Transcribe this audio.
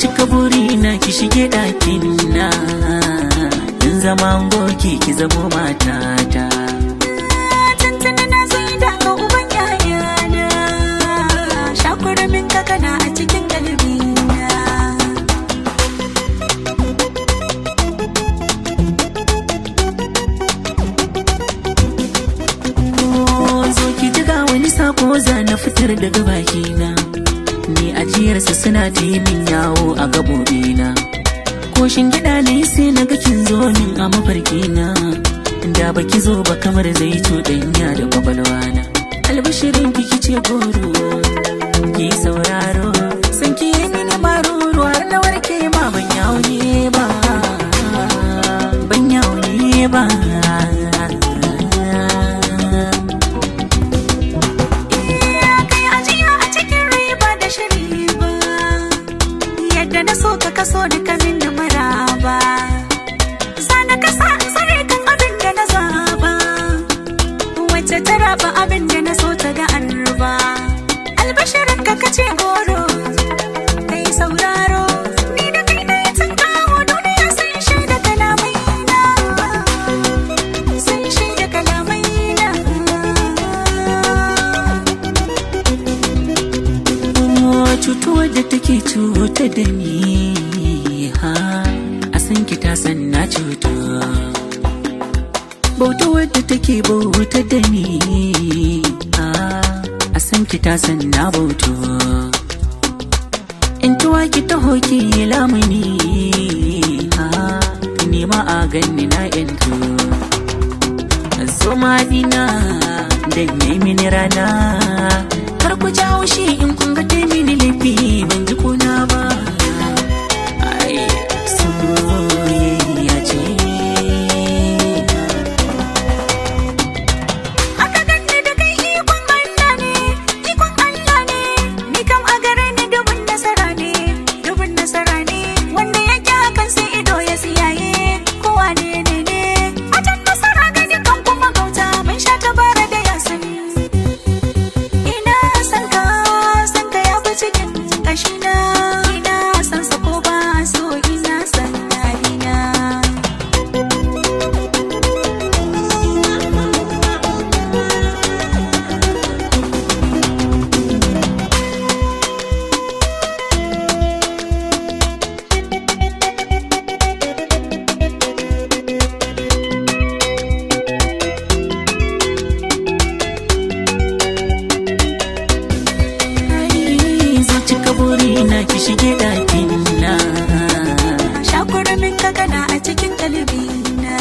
cika burina ki shige ɗakin na, in zama goki ki zamo matata. Tantana na zai daga uban yayana, shakuramin kakana a cikin kalbina. Zo ki jiga wani sako za na fitar daga bakina, ni ajiyarsa suna ta yi min yawo a gabobina. Ko gida ne sai na ga kin zo min a mafarkina, da baki zo ba kamar zai cuɗanya da kwakwalwana. Albashirin ki ce goro, ki sauraro, san ki yi mini maruru har na warke ma ban yawo ne ba, ban yawo ne ba. Na so ka kaso da kamin da maraba, sana kasa tsare kan abin da na zaba, wacce ta raba abin da na so ta ga arba. Albashirin ka kace goro, kai sauraro, ni da kai na yi kawo duniya sun shaida kalamai na, sun shaida kalamai na. Cutuwar da take cuta da ni, a san ki ta san na cuta. Bautuwar da take bauta da ni, a san ki ta san na bautu. In tuwa ki taho ki lamuni, nema a ganni na yanto. Zoma dina da yi mini rana, kar ku jawo shi in kun ga mini laifi ban ji kuna ba. Ai soyayya ce. Aka ganni da kai ikon Allah ne, ikon Allah ne, ni kam a gare ni dubun nasara ne, dubun nasara ne, wanda yake hakan sai ido ya siyaye, kowa ne ne ne. A can nasara gani kan kuma gauta mun sha tabara da yasin. Ina san ka ya fi cikin kashina, ina san sa ko ba so ina san yarina. Burina ki shige ɗakin na, shakuramin kakana a cikin kalbina.